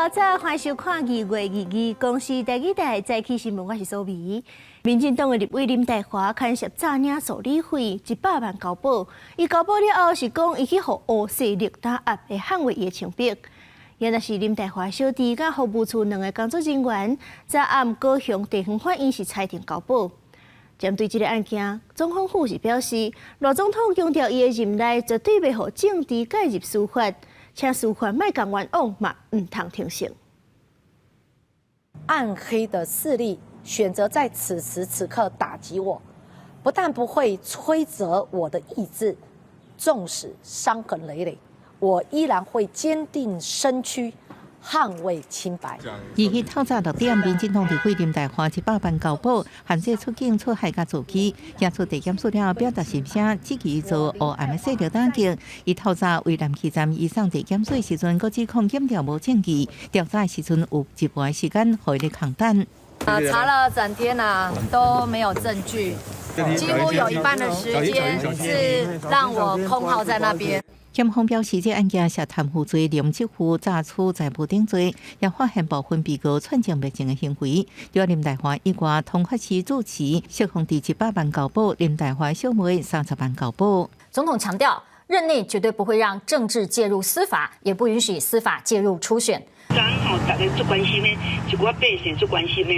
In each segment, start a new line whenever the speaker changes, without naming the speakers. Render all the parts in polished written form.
透早欢收看2月2日，公司第2台早起新闻，我是苏眉。民进党的立委林岱华牵涉诈领受理费100万交保，伊交保了后是讲伊去互乌势力打压来捍卫伊的清白。原来是林岱华小弟甲服务处2个工作人员昨暗高雄地方法院是裁定交保。针对这个案件，总统府是表示，罗总统强调伊的任内绝对袂互政治介入司法，请司法莫共冤枉嘛，唔通听信。
暗黑的势力选择在此时此刻打击我，不但不会摧折我的意志，纵使伤痕累累，我依然会坚定身躯，捍卫清白。
而去透早6点，民进党立委林岱华100万交保，限制出境出海甲座机，押出地检署了表达心声，指其做黑暗的势力打击。伊透早为南溪站移送地检署时阵，佫指控检调无证据，调查时阵有1半时间互伊咧空等。
查了整天都没有证据，几乎有一半的时间是让我空耗在那边。
检方表示，这案件涉贪腐罪、廉政府诈取财物等罪，也发现部分被告串证灭证的行为。对林岱华以外，通法市主持释放第100万交保，林岱华小妹30万交保。
总统强调，任内绝对不会让政治介入司法，也不允许司法介入初选。
大家最关心的，一寡百姓最关心的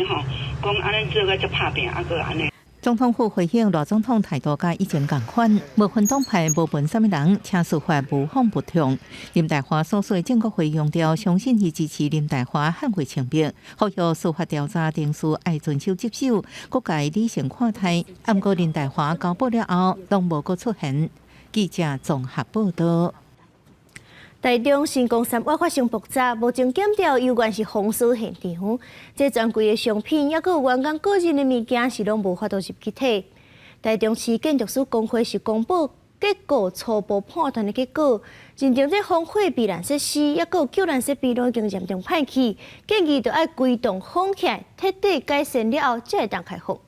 讲安尼做个才拍拼，个安尼。
总统府回应罗总统态度甲以前同款，无分党派，无分什么人，请司法无风不通。林岱华所属政国会强调，相信伊支持林岱华捍卫清白，呼吁司法调查定数爱遵守职守，各界理性看待。暗过林岱华交保了后，拢无阁出现。记者综合报道。
台中新光3案发生爆炸，目前检调有关是封锁现场，这专柜的商品，也有员工个人的物件是拢无法度入去体。台中市建筑师工会是公布结果初步判断的结果，认定这防火避难设施，也有救难设备都已经严重歹去，建议着爱规栋封起来，彻底改善了后才会当开放。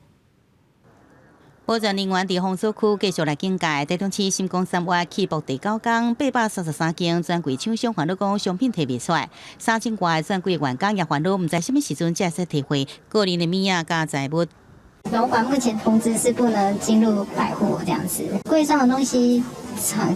保全人员伫封锁区继续来警戒。台中市新光3案起步第9天，833件专柜厂商烦恼讲商品摕袂出来，3000外专柜员工也烦恼，唔知什么时阵才会摕回个人的物仔甲财物。
楼管目前通知是不能进入百货这样子，柜上的东西，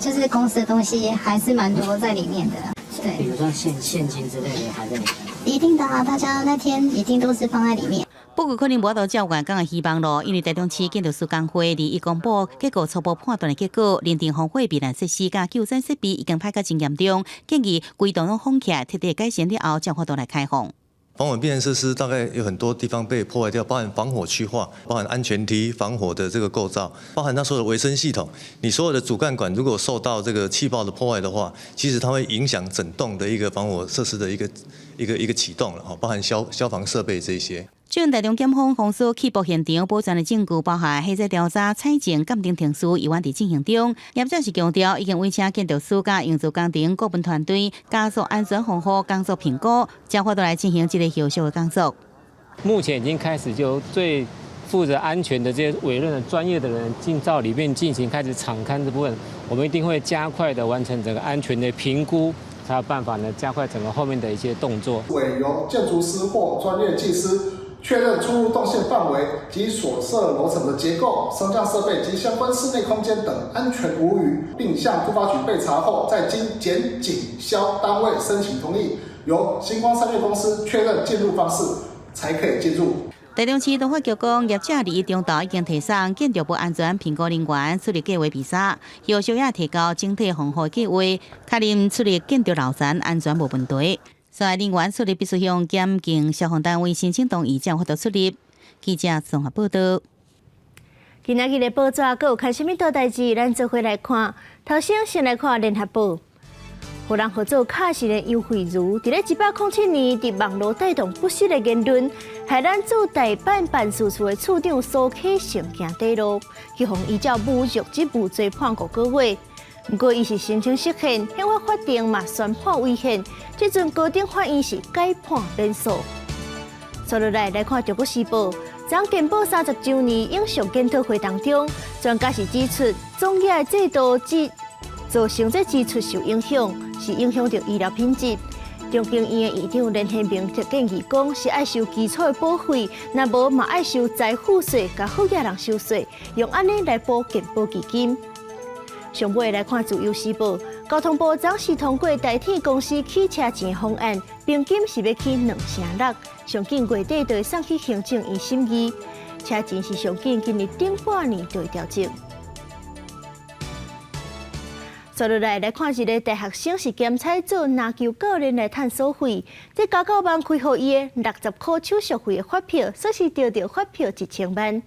就是公司的东西还是蛮多在里面的。对，
比如说现金之类的还在里面。
一定的啊，大家那天一定都是放在里面。
不过可能无法度照员工的希望咯，因为台中市建筑师工会伫公布结果初步判断的结果，认定防火避难设施甲救生设备已经歹甲真严重，建议规栋拢封起来，彻底改善了后，才有法度来开放。
防火避难设施大概有很多地方被破坏掉，包含防火区划，包含安全梯、防火的这个构造，包含它所有的维生系统。你所有的主干管如果受到这个气爆的破坏的话，其实它会影响整栋的一个防火设施的一个启动了哈，包含消防设备这些。
最近台中检方封锁起步现场保全的证据，包含黑色调查、采证、鉴定程序，依然伫进行中。业者是强调，已经委请建筑师甲营造工程顾问团队加速安全防火工作评估，才法度来进行这个后续的工作。
目前已经开始就最负责安全的这些委任的专业的人进到里面进行开始场勘的部分，我们一定会加快的完成整个安全的评估，才有办法呢加快整个后面的一些动作。
委由建筑师或专业技师确认出入动线范围及所设楼层的结构、升降设备及相关室内空间等安全无虞，并向突发局备查后，再经检警消单位申请同意，由星光3月公司确认进入方式，才可以进入。
台中市都发局讲，业者伫中岛已经提送建筑部安全评估人员处理计划比赛，要求也提高整体防火计划，确认处理建筑楼层安全无问题。所有人员处理必须向检警消防单位申请同意，才有法度处理。记者综合报道。
今仔日的报纸，阁有看什么大代志？咱做伙来看。头先来看联合报，互人合作卡士的尤惠如，伫咧1807年伫网络带动不实的言论，害咱驻台办办事处的处长苏启成行底路，去互依照侮辱及无罪判5个月。不过，伊是申请释宪，宪法法庭嘛宣判违宪，即阵高等法院是改判免诉。接落来看《中国时报》，在健保30周年影像检讨会当中，专家是指出，总业制度造成这支出受影响，是影响到医疗品质。中病院的院长连宪明则建议讲，是爱收基础的保费，若无嘛爱收财富税，甲好野人收税，用安尼来补健保基金。上尾来看自由时报，交通部暂时通过代替公司汽车钱的方案，平均是要起2.6%，上紧月底就会送去行政院审议。车钱是上紧今年顶半年就会调整。接落来看一个大学生是检采做拿球教练来赚所费，这家教网开予伊的60块手续费的发票，说是得到发票1000万。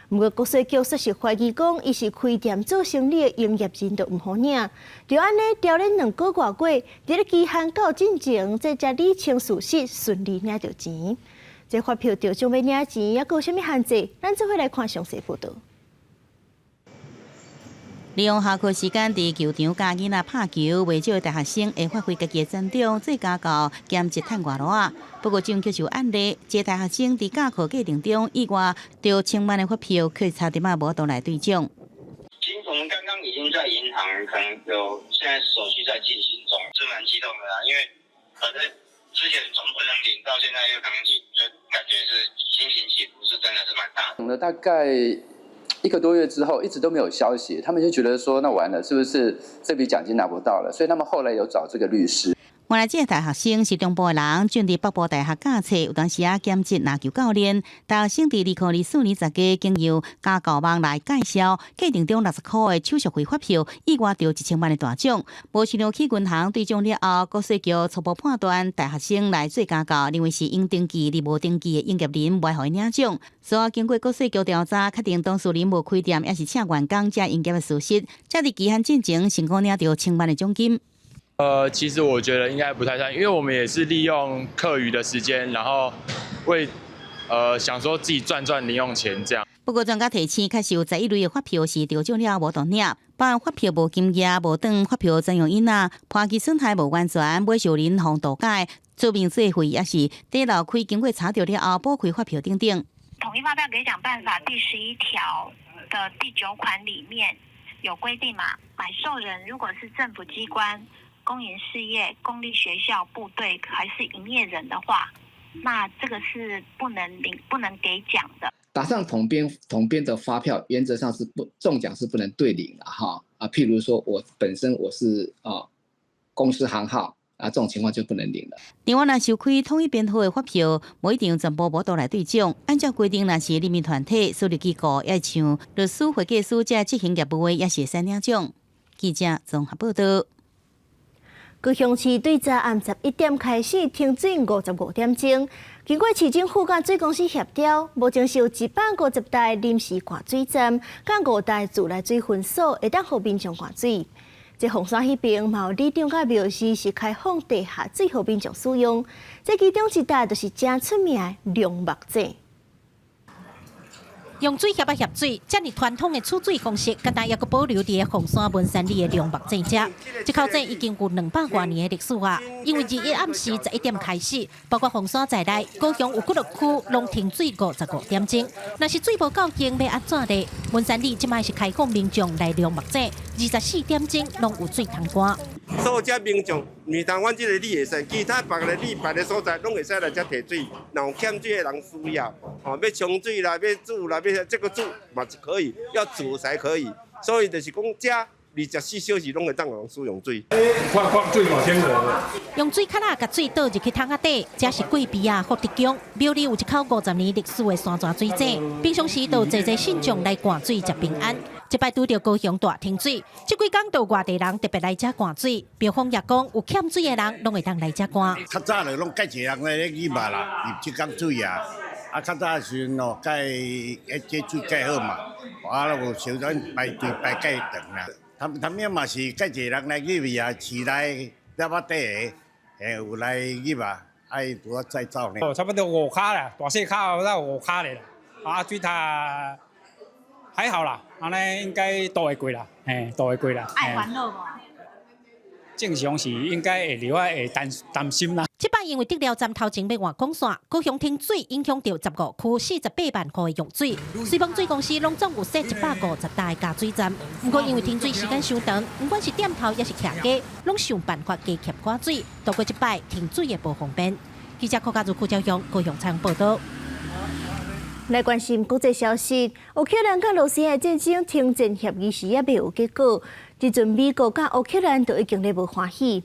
不过国税局说是怀疑讲，伊是开店做生意的营业人，就唔好领。就安尼调了2个月过，伫咧期限到进前，这才理清事实，顺利领到钱。这发票调奖要领钱，也有啥物限制？咱做伙来看详细报道。
利用下课时间伫球场教囡仔拍球，未少大学生会发挥家己的专长，做家教兼职赚外劳。不过，政局就案例，一个大学生伫教课过程中意外着1000万的发票，却差点无倒来兑奖。
我们刚刚已经在银行，可能有现在手续在进行中，是蛮激动的啦。因为之前从不能领，到现在又能领，就感觉是心情起伏是真的是蛮大的。
等了大概1个多月之后，一直都没有消息，他们就觉得说，那完了，是不是这笔奖金拿不到了？所以他们后来有找这个律师。
原来这个大学生是中部的人，转伫北部大学教册，有当时兼职篮球教练。大学生伫2004年10月经由家教网来介绍，过程中60块的手续费发票，意外着1000万的大奖。无想到去银行兑奖了后，国税局初步判断大学生来做家教，认为是应登记而无登记的营业人，袂互伊领奖。所以经过国税局调查，确定当事人无开店，也是请员工加营业的事实，才伫期限进前成功领到1000万的奖金。
其实我觉得应该不太像，因为我们也是利用课余的时间，然后为想说自己赚零用钱这样。
不过专家提醒，确实有11类的发票是调奖了无当领，包含发票无金额、无当发票专用印啊，判期损害无完全，未受人防盗改，出名税费也是底楼开经过查到了后补开发票等等。
统一发票给奖办法第11条的第9款里面有规定嘛，买受人如果是政府机关、公营事业、公立学校、部队还是营业人的话，那这个是不能给奖的。
打上统编的发票，原则上是中奖是不能对领的哈啊。譬如说我本身我是公司行号啊，这种情况就不能领了。
另外，若收开统一编号的发票，无一定全部无倒来兑奖。按照规定，若是人民团体、私立机构，也像律师、会计师这执行业务的，也是会领奖。记者综合报道。
高雄市对昨暗11点开始停水55点钟，经过市政府甲水公司协调，目前是有150台临时灌水站，甲5台自来水分所，会当互民众灌水。这凤山迄边嘛有里长甲表示是开放地下水互民众使用，这其中一台就是真出名的龙目井。
用水协水，这么传统的储水方式，敢若也阁保留伫凤山文山里的龙目井遮。这口井已经有200多年的历史啊！因为21暗时11点开始，包括凤山在内，高雄有9个区拢停水55点钟。若是水无够用，要安怎呢？文山里即摆是开放民众来龙目井，24点钟拢有水通灌。
所有遮民众，唔但阮这个里会使，其他别个里别个所在拢会使来遮摕水。若有欠水的人需要，要冲水啦，要煮啦，要这个煮嘛是可以，要煮才可以。所以就是讲遮24小时拢会当人使用水。
看水嘛天然。
用水卡仔甲水倒入去桶仔底，这是贵宾啊福德宫庙里有一口50年历史的山泉水井，平常时都侪信众来灌水食平安。这摆拄到高雄大停水，这几天都外地人特别来遮灌水。庙方也讲，有欠水的人拢会当来遮灌。
较早就拢介济人来去嘛啦，入这缸水啊。啊，较早时阵哦，介这水介好嘛，啊，有小转排队排介长啦。他们嘛是介济人来去啊，市内了把底个，有来去嘛，爱拄再走呢。
差不多5卡啦，大细卡到5卡嘞啦。啊，水塔还好啦，安尼应该都会过啦，都会过啦。
爱烦恼无？
正常是应该会留会担心啦。
这摆因为得了站头前要换管线，高雄停水影响到15区48万户的用水。水泵水公司拢总有设150大个加水站，不过因为停水时间伤长，不管是店头也是徛街，拢想办法加减挂水，度过这摆停水的不方便。记者柯家如邱朝阳高雄采访报道。
来关心国际消息，乌克兰甲罗斯的战争停战协议是也未有结果。即阵美国甲乌克兰都已经咧无欢喜。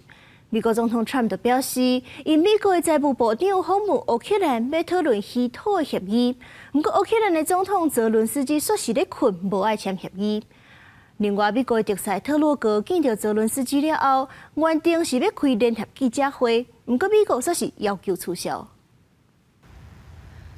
美国总统 Trump 就表示，因美国的财务部长访问乌克兰，要讨论稀土的协议。不过乌克兰的总统泽伦斯基说是咧困，无爱签协议。另外，美国的特使特洛格见到泽伦斯基了后，原定是要开联合记者会，不过美国说是要求取消。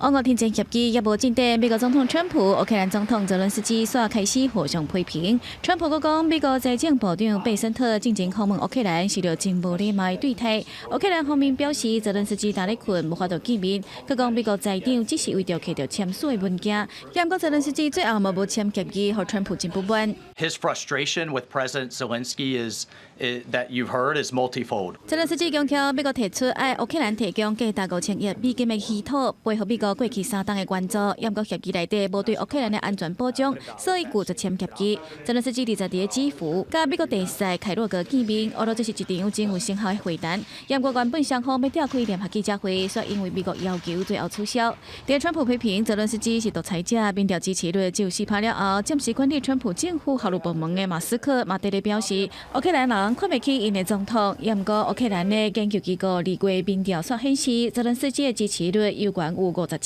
俄乌停战协议也无进展，美国总统川普、乌克兰总统泽伦斯基煞开始互相批评。川普讲，美国财政部长贝森特进前访问乌克兰是着真无礼貌的对待。乌克兰方面表示，泽伦斯基打咧困，无法度见面。佢讲美国财长只是为着摕到签署的文件，不过泽伦斯基最后无签协议，互川普真不满。
His frustration with President Zelensky is that you've heard is multifold.
泽伦斯基强调，美国提出爱乌克兰提供价值5,000亿美金的稀土，配合美国过去3档的援助，不过协议内底无对乌克兰的安全保障，所以拒绝签协议。泽伦斯基20日基辅，甲美国大使凯洛格见面，俄罗这是一场真有成效的会谈。不过原本双方要召开联合记者会，却因为美国要求最后取消。第二，川普批评泽伦斯基是独裁者，民调支持率只有4%了后，暂时管理川普政府法律部门的马斯克嘛，伫咧表示，乌克兰人看不起因的总统。不过乌克兰的研究机构2月民调所显示，泽伦斯基的支持率有悬有57%。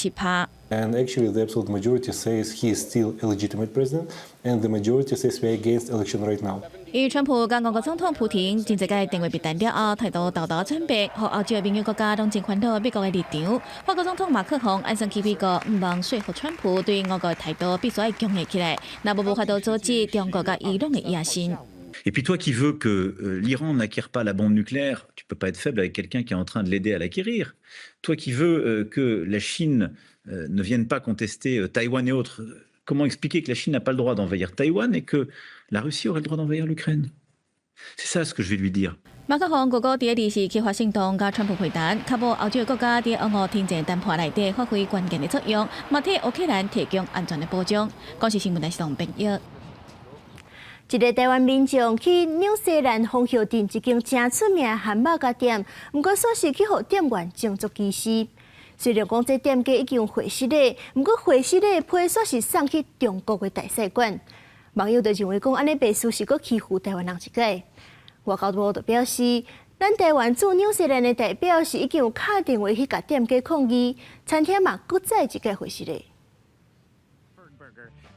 And actually, the absolute majority says he is still a legitimate president, and the majority says we are against election right now.
因为川普甲俄国总统普廷真侪个电话笔谈了后，态度豆豆转变，和欧洲的盟友国家拢真烦恼美国的立场。法国总统马克宏暗算起美国唔望说服川普对俄国的态度必须要强硬起来，那无法度阻止中国甲伊朗的野心。
Et puis toi qui veux que l'Iran n'acquiert pas la bombe nucléaire, tu peux pas être faible avec quelqu'un qui est en train de l'aider à l'acquérir. Toi qui veux que la Chine ne vienne pas contester Taïwan et autres, comment expliquer que la Chine n'a pas le droit d'envahir Taïwan et que la Russie aurait le droit d'envahir l'Ukraine? C'est ça ce que je vais lui dire.
马克宏哥第2是计划行动甲川普会谈，确保欧洲的国家在俄乌停战谈判内底发挥关键的作用，嘛替乌克兰提供安全的保障。港视新闻台是同编译。
一个台湾民众去纽西兰丰丘镇一间真出名的汉堡店店，不过煞是去互店员种族歧视。虽然讲这店家已经毁失了，不过毁失的批煞是送去中国的大使馆。网友就认为讲安尼白事是搁欺负台湾人一个。外交部就表示，咱台湾驻纽西兰的代表是已经有打电话去甲店家抗议，餐厅嘛搁再一个毁失的。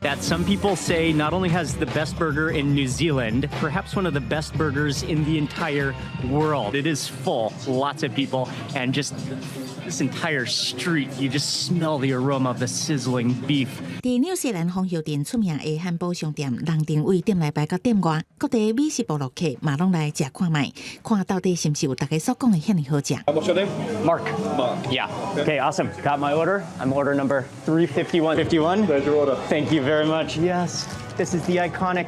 That some people say not only has the best burger in New Zealand, perhaps one of the best burgers in the entire world. It is full, lots of people, and just this entire street, you just smell the aroma of the sizzling beef.
在纽西兰丰丘镇出名的汉堡商店，人定位店内摆到店外，各地美食部落客嘛拢来食看卖，看到底是毋是有大家所讲的遐尼好食。
What's your name? Mark. Yeah. Okay, awesome. Got my order. I'm order number 351. 51? There's your order. Thank you very much. Yes, this is the iconic,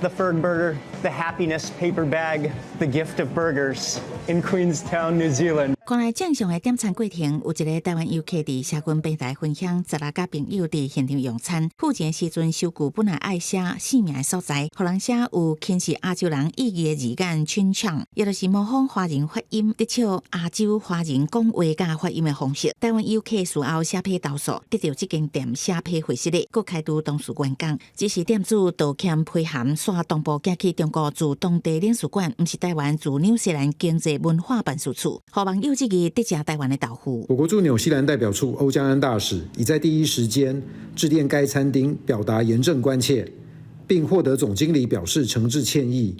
the Ferg Burger, the happiness paper bag, the gift of burgers in Queenstown, New Zealand.
看来正常的点餐过程，有一个台湾游客伫社群平台分享，16个朋友伫现场用餐。付钱时阵，收据本来爱写姓名的所在，互人写有轻视亚洲人意义的字眼亲唱，也就是模仿华人发音，得笑亚洲华人讲话甲发音的方式。台湾游客事后写批投诉，得到这间店写批回失的，佫开除当事员工。只是店主道歉批函，煞同步寄去中国驻当地领事馆，毋是台湾驻纽西兰经济文化办事处。互网友质疑得食台湾的豆腐。
我国驻纽西兰代表处欧江安大使已在第一时间致电该餐厅，表达严正关切，并获得总经理表示诚挚歉意。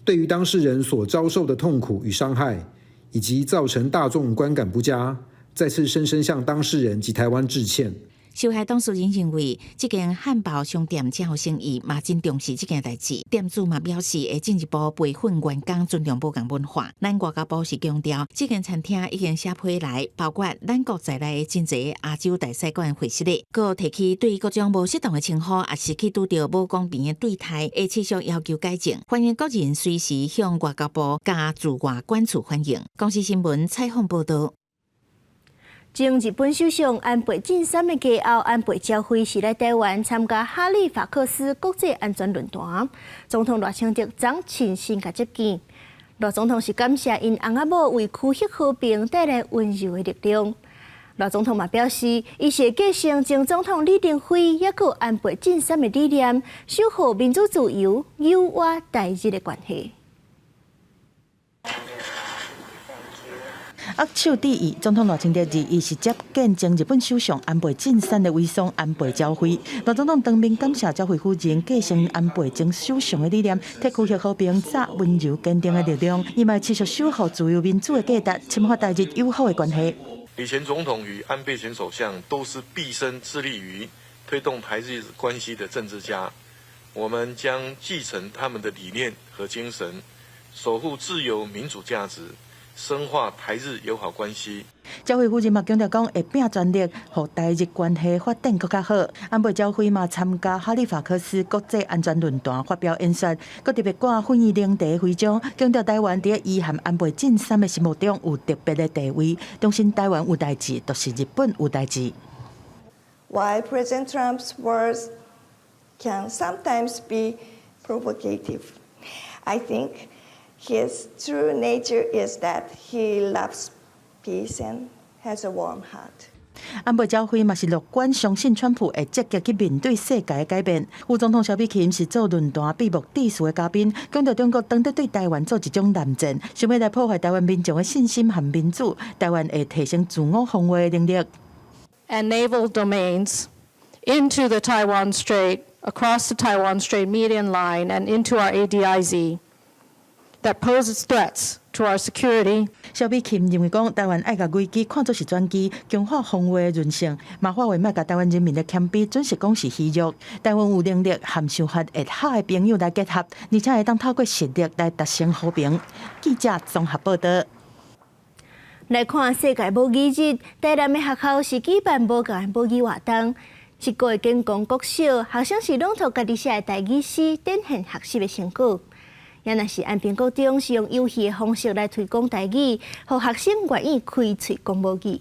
对于当事人所遭受的痛苦与伤害，以及造成大众观感不佳，再次深深向当事人及台湾致歉。
受害当事人认为，这间汉堡商店真有生意，嘛真重视这件代志。店主嘛表示，会进一步培训员工尊重无共文化。咱外交部是强调，这间餐厅已经写批来，包括咱国在内的真侪亚洲大使馆会室里，佮提起对各种无适当的称呼，也是去拄到无公平的对待，会持续要求改正。欢迎国人随时向外交部加驻外管处反映。公司新闻采访报道。前日本首相安倍晋三的家后，安倍昭惠是来台湾参加哈利法克斯国际安全论坛，总统赖清德昨亲身甲接见。赖总统是感谢因翁仔某为区域和平带来温柔的力量。赖总统嘛表示，伊是继承前总统李登辉也佮安倍晋三的理念，守护民主自由、友爱台日的关系。握手致意，总统赖清德日是接见前日本首相安倍晋三的遗孀安倍昭惠。赖总统当面感谢昭惠夫人继承安倍前首相的理念，替区域和平扎温柔坚定的力量，伊嘛持续守护自由民主的价值，深化台日友好的关系。
李前总统与安倍前首相都是毕生致力于推动台日关系的政治家，我们将继承他们的理念和精神，守护自由民主价值。深化台日友好关系。昭惠夫人嘛强调讲，会拼全力，让台日关系发展更加好。安倍昭惠嘛参加哈利法克斯国际安全论坛发表演说，佮特别挂婚姻领地徽章，强调台湾伫伊和安倍晋三的心目中有特别的地位，相信台湾有代志，就是日本有代志。
While President Trump's words can sometimes be provocative, I think his true nature is that he loves peace and has a warm heart. 安倍昭惠嘛是乐观，相信川普会积极去面对世界的改变。副总统萧美琴是做论坛闭幕致辞的嘉宾，强调中国当得对台湾做一种南战，想要来破坏台湾民众的信心和民主，台湾会提升自我防卫的能力。
And naval domains into the Taiwan Strait, across the Taiwan Strait median line, and into our ADIZ. That poses threats to our security.
萧美琴认为讲，台湾爱甲危机看作是转机，强化防卫的韧性，嘛化为莫甲台湾人民的谦卑，准是讲是虚弱。台湾有能力和想法会好的朋友来结合，而且会当透过实力来达成和平。记者综合报道。来看世界母语日，台南的学校是举办无共的母语活动。这个建功国小学生是朗读家己写的台语诗，展现学习的成果。也若是安平高中是用游戏的方式来推广台语，让学生愿意开嘴讲母语。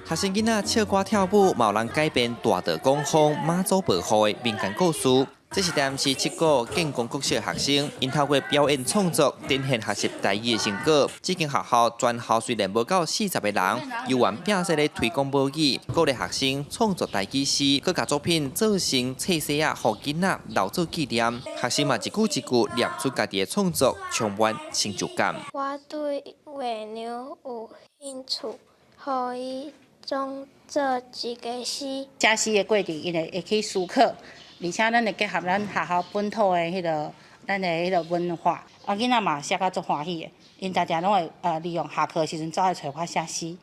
学生囡仔唱歌跳舞，嘛有人改编大道讲风、妈祖保护的民间故事。这是台南市7个建功国小的学生，因透过表演创作，展现学习台语的成果。这间学校全校虽然无到40个人，有缘拼势咧推广母语，鼓励学生创作台语诗，佮把作品做成册册啊，互囡仔留做纪念。学生嘛一句一句念出家己的创作，充满成就感。
我对月亮有兴趣，可以创作一个诗。
写诗的过程，因会去思考。而且咱会结合咱学校本土的咱的文化，囡仔嘛写甲足欢喜的，因常常拢会利用下课的时阵走来找我写诗，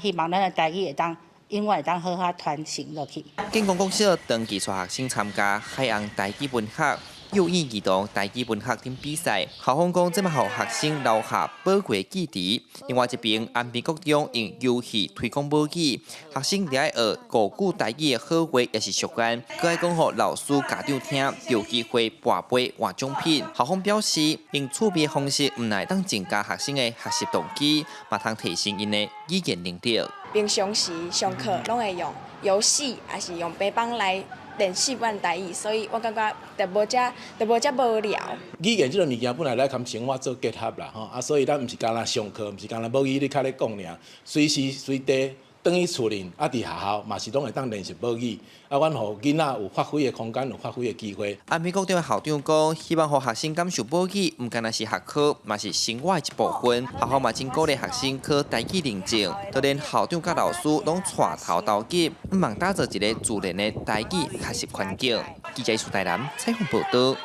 希望咱的台语会当永远会当好好传承落去。
建功国小长期带学生参加海洋台语文学、幼婴儿童台语文学等比赛，校方讲这嘛互学生留下宝贵记忆。另外一边，安平国中用游戏推广母语，学生伫爱学古句台语的好话，也是习惯。佮爱讲互老师、家长听，有机会拔杯换奖品。校方表示，用趣味的方式，唔乃当增加学生的学习动机，嘛通提升因的语言能力。
平常时上课拢会用游戏，还是用白板来练习阮台语，所以我感觉就无遮无聊。
语言这种物件本来来跟生活做结合啦，吼所以咱毋是干那上课，毋是干那母语你较咧讲尔，随时随地等于厝里，伫学校嘛是拢会当练习母语，阮互囡仔有发挥的空间，有发挥的机会。
安平国中的校长讲，希望互学生感受母语，毋仅仅是学科，嘛是生活的一部分。学校嘛真鼓励学生考台语认证，就连校长甲老师拢带头投入，毋望打造一个自然的台语学习环境。记者苏台南采访报道。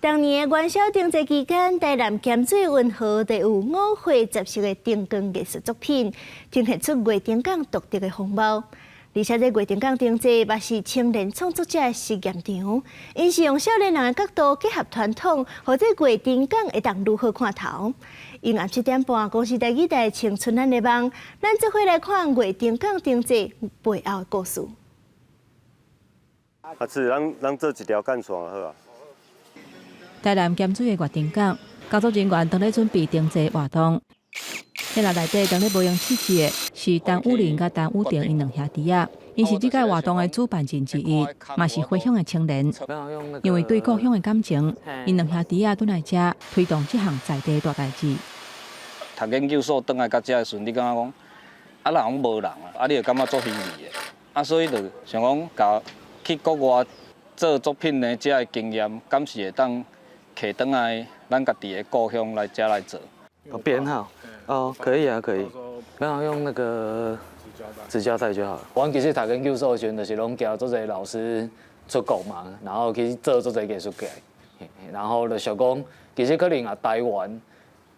当年的元宵灯节期间，台南咸水运河就有5会集式的灯光艺术作品，呈现出月灯港独特的风貌。而且这月灯港灯节也是青年创作者的实验场，因是用少年人的角度结合传统，或者月灯港会当如何看头。因暗7点半，公视台语台青春咱的梦，咱做伙来看月灯港灯节背后的故事。
是咱做一条干线就好啊。
台南咸水的月灯港，工作人员正在准备灯节活动。迄内底正在无用刺激的是陈武林甲陈武定因两兄弟啊，因是这届活动的主办人之一，嘛是回乡的青年。因为对故乡的感情，因两兄弟啊转来遮推动这项在地大代志。
读研究所转来到遮的时阵，你感觉讲啊，人拢无人啊，你就感觉足稀微的啊，所以就想讲甲去国外做作品的遮的经验，敢是会当摕转来咱家己的故乡来遮来做。
编号哦，可以啊，可以。刚好用那个纸胶带就好了。我其实读研究所的时阵，就是拢交做侪老师出国嘛，然后去做侪艺术家，然后就想讲，其实可能啊台湾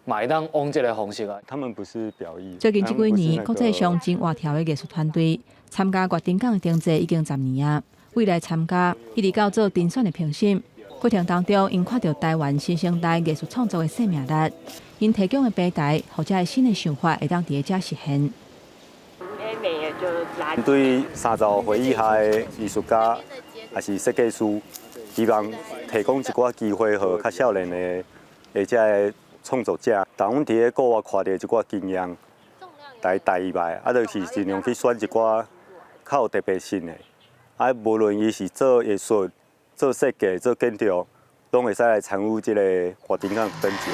嘛会当往这个方式啊。
他们不是表意。
最近这几年，国际上真活跳的艺术团队参加月灯港的灯节已经10年啊。未来参加一直到做评选的评审。过程当中，因看到台湾新生代艺术创作的生命力，因提供的平台，或者新的想法会当伫遮实现。
对30岁以下的艺术家，也是设计师，希望提供一寡机会，予较少年的遮的创作者，但阮伫咧国外看到一寡经验，来带入来，就是尽量去选一寡较有特别性的，无论伊是做艺术。做设计、做建筑，拢会使来参与这个月灯港灯节。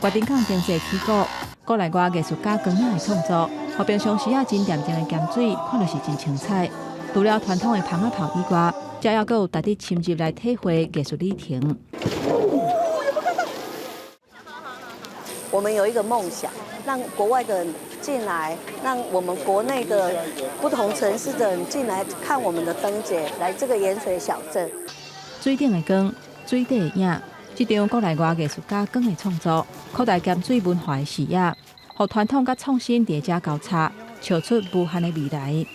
月灯港灯节起鼓，国内外艺术家光影的创作，和平常时啊真恬静的咸水，看着是真精彩。除了传统的香仔炮以外，则还有值得深入来体会艺术旅程。
我们有一个梦想，让国外的人进来，让我们国内的不同城市的人进来看我们的灯节，来这个盐水小镇。
水顶的光，水底的影，这场国内外艺术家光的创作，扩大咸水文化的视野，让传统甲创新叠加交叉，笑出无限的未来。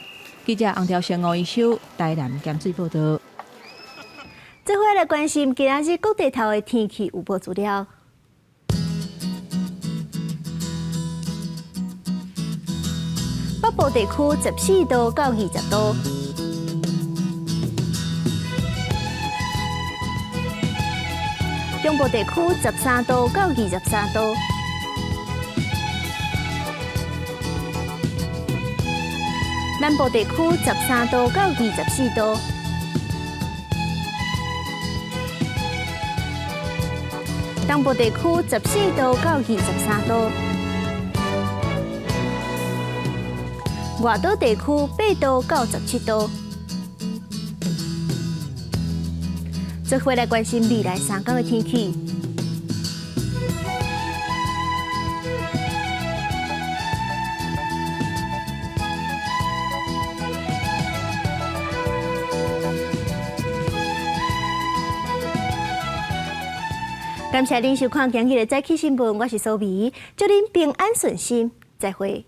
记者洪条成5一手，台南咸水报道。
这回来关心今仔日各地头的天气预报资料。北部地区14度到20度，中部地区13度到23度，南部地区13度到24度，东部地区14度到23度。外岛地区8度到17度。再回来关心未来3天的天气。感谢您收看今日的早起新闻，我是苏眉，祝您平安顺心，再会。